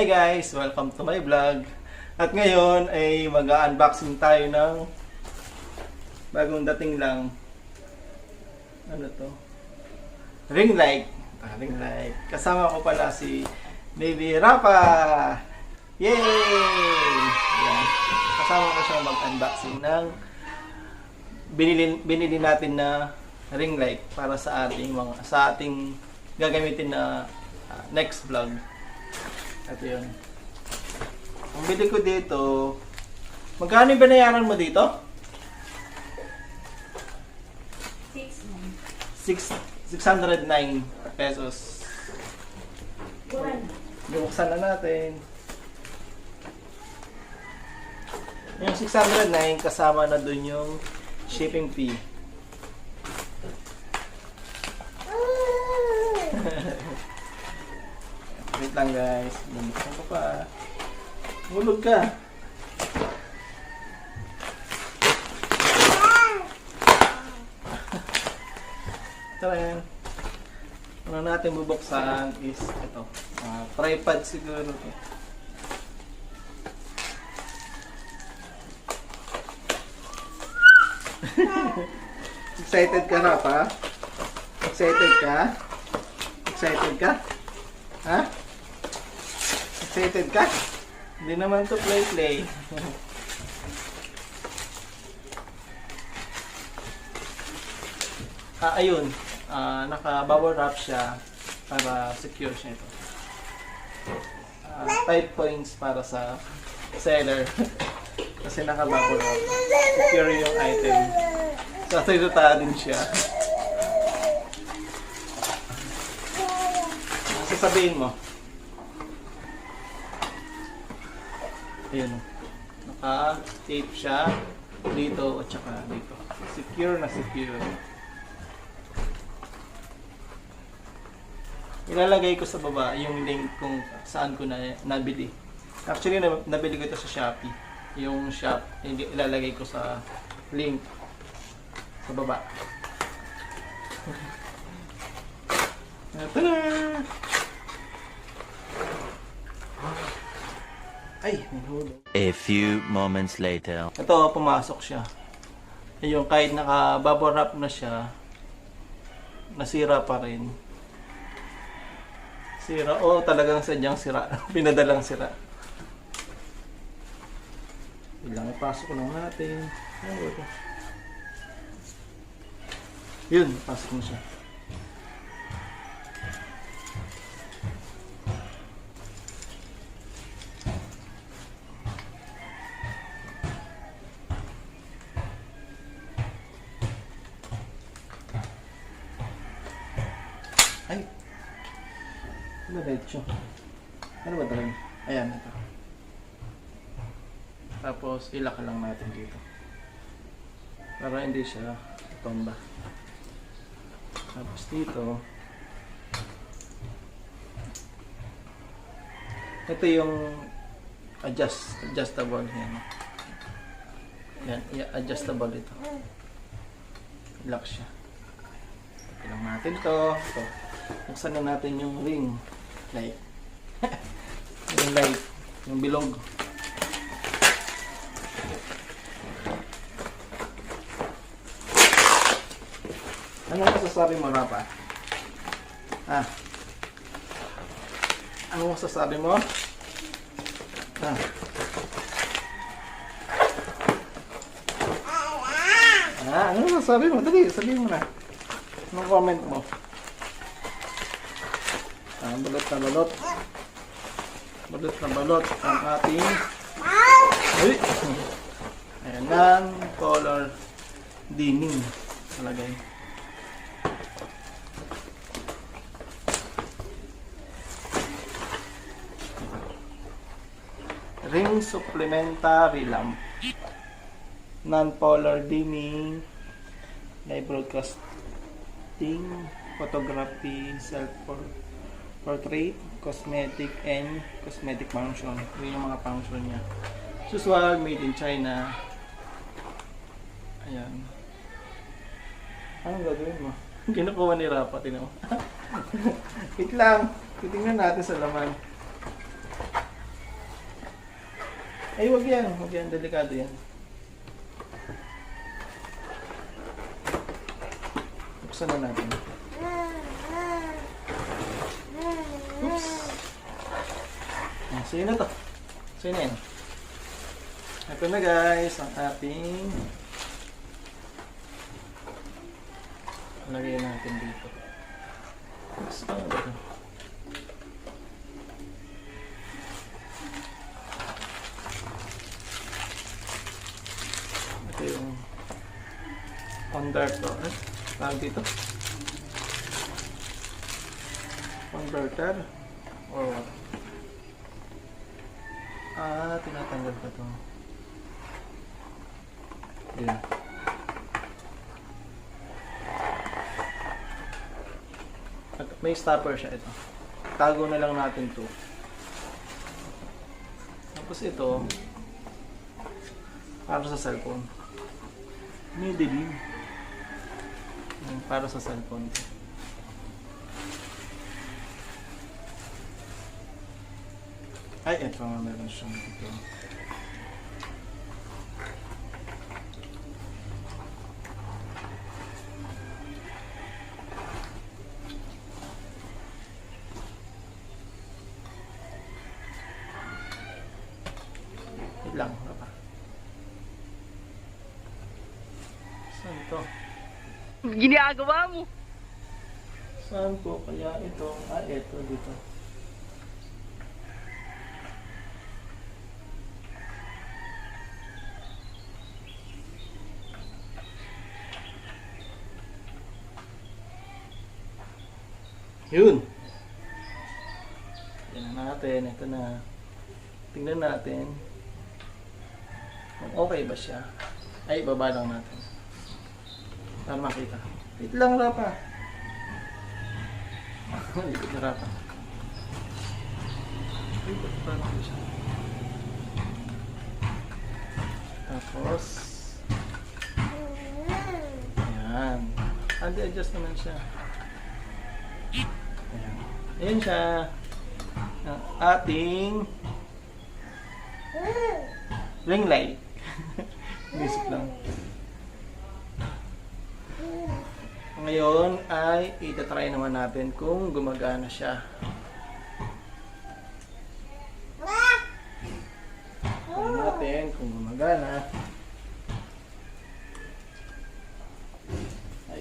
Hi guys! Welcome to my vlog. At ngayon ay mag-unboxing tayo ng bagong dating lang. Ano to? Ring light. Ring light. Kasama ko pala si Baby Rapha! Yay! Yan. Kasama ko siya mag-unboxing ng binili natin na ring light para sa ating gagamitin na next vlog. At yun. Ang bili ko dito, magkano yung binayaran mo dito? 609 pesos. Buksan na natin. Yung 609 kasama na dun yung shipping fee. Wait lang guys, bumuksan ko pa. Hulog ka. Tara yan. Ano natin bubuksan is ito. Tripod siguro to. Excited ka na pa? Excited ka? Excited ka? Ha? Excited ka? Hindi naman to play. Ayun. Naka-bubble wrap siya para secure siya ito. 5 points para sa seller. Kasi naka-bubble wrap. Secure yung item. Sasayuta din siya. Sasabihin mo. Ayun. Naka-tape siya dito at saka dito. Secure na secure. Ilalagay ko sa baba yung link kung saan ko nabili. Actually, nabili ko ito sa Shopee. Yung shop, ilalagay ko sa link sa baba. Tada! Ay, may hulog. A few moments later. Ito, pumasok siya. Yung kahit naka-bubble wrap na siya, nasira pa rin. Sira. Oh, talagang sadyang sira. Pinadalang sira. Ilang ipasok lang natin. Yun, pasok mo siya. Ay! Ano ba ito? Ano ba talaga? Ayan, ito. Tapos, ilak lang natin dito. Para hindi siya tomba. Tapos dito, ito yung adjustable. Yan, adjustable ito. Ilak siya. Ilang natin ito. Ito. Buksan na natin yung ring light. Yung light. Yung bilog. Ano masasabi mo, Rapha? Ano masasabi mo? Ano masasabi mo? Dali, sabihin mo na. Anong comment mo? Balot na balot. Balot na balot ang ating ayan lang, color dimming talagay. Ring supplementary lamp. Non-polar dimming. Live broadcasting. Photography. Self-portrait. Cosmetic and cosmetic function. Yun yung mga function niya. Usual. Made in China. Ayan. Anong gagawin mo? Kinukuha ni Rapha. Tinan mo. Wait lang. Titingnan natin sa laman. Ay, wag yan. Wag yan. Delikado yan. Buksan na natin. Oops. Sa'yo na to. Sa'yo na yan. Ito na guys, ang ating lagay natin dito. Oops, ano ba ito? Ito yung converter. Tawag dito. Converter. Or what? Tinatanggal pa ito. Ayan. At may stopper siya ito. Tago na lang natin ito. Tapos ito, para sa cellphone. May dilim. Para sa cellphone. Ay, ito nga meron siyang dito. Wait lang, Rapha. Saan ito? Ginagawa mo. Saan po kaya ito? Ito dito. Yun. Tingnan natin. Ito na. Tingnan natin. Kung okay ba siya. Ay, baba lang natin. Para makita. Wait lang, Rapha. Likod na Rapha. Ay, ba't parang siya? Tapos, ayan. Anti-adjust naman siya. Ayan. Ayan siya. Ang ating ring light. Isip lang. Ngayon ay itatry naman natin kung gumagana siya. Tignan natin kung gumagana. Ay.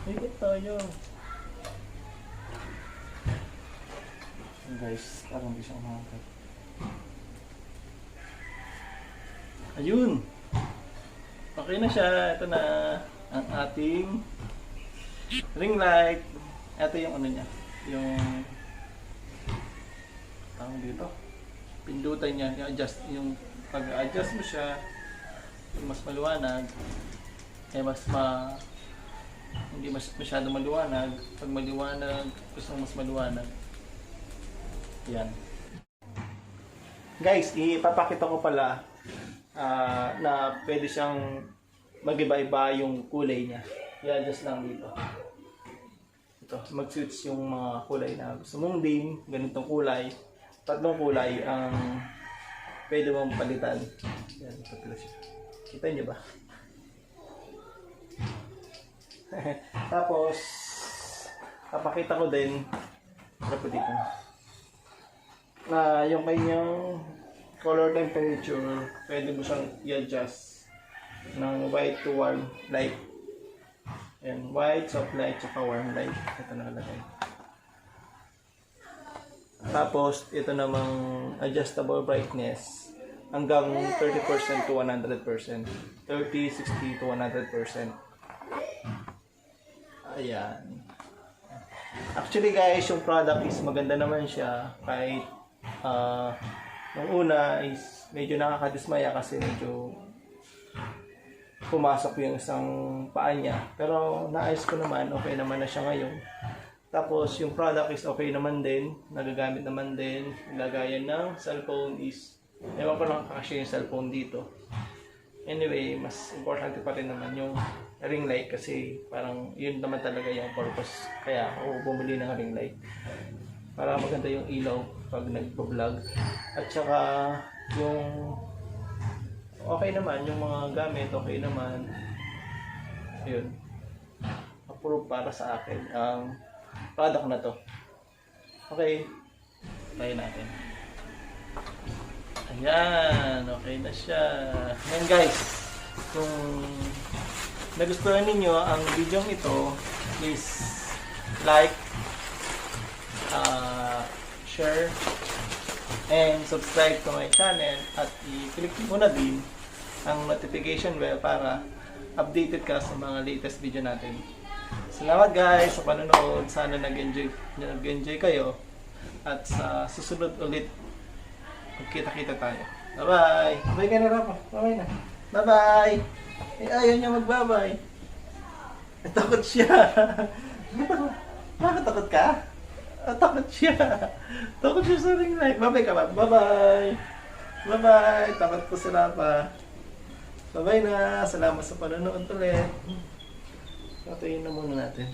Ikot tayo. Guys, parang hindi siya umakat. Ayun! Okay na siya. Ito na ang ating ring light. Ito yung ano niya. Yung tawag dito. Pindutan niya. I-adjust. Yung pag-adjust mo siya, mas maliwanag. Hindi masyado maliwanag. Pag maliwanag, gusto mas maliwanag. Yan. Guys, ipapakita ko pala na pwede siyang mag-iba-iba yung kulay niya. I-adjust lang dito. Ito, mag-switch yung mga kulay na gusto mong dim, ganitong kulay. 3 kulay ang pwede mong palitan. Yan, ito pala siya. Kita niyo ba? Tapos papakita ko din dito na yung kanyang color temperature pwede mo siyang i-adjust ng white to warm light. Ayan, white, soft light, saka warm light. Ito nakalagay. Tapos ito namang adjustable brightness hanggang 30% to 100%. 30, 60 to 100%. Ayan. Actually guys, yung product is maganda naman siya. Kahit nung una is medyo nakakadismaya kasi medyo pumasok yung isang paa niya. Pero naayos ko naman, okay naman na siya ngayon. Tapos yung product is okay naman din, nagagamit naman din. Lagayan ng cellphone is, ewan ko lang kasi yung cellphone dito. Anyway, mas importante pa rin naman yung ring light kasi parang yun naman talaga yung purpose. Kaya ako bumili ng ring light. Para maganda yung ilaw pag nagpo-vlog. At saka yung okay naman, yung mga gamit okay naman. Ayun. Approve para sa akin ang product na to. Okay. Try natin. Ayan. Okay na siya. Ayan guys. Kung nagustuhan ninyo ang video ito, please like, share, and subscribe to my channel. At i-click mo na din ang notification bell para updated ka sa mga latest video natin. Salamat guys sa panonood. Sana nag-enjoy kayo. At sa susunod ulit, magkita-kita tayo. Bye-bye! Bye ka na, Rapha. Bye-bye na. Bye-bye! Eh, ayaw niya magbabay. Takot siya. Bakit takot ka? Takot siya. Takot siya sa ring light. Bye-bye ka ba? Bye-bye! Bye-bye! Takot po si Rapha. Bye-bye na! Salamat sa panonood ulit. Patayin na muna natin.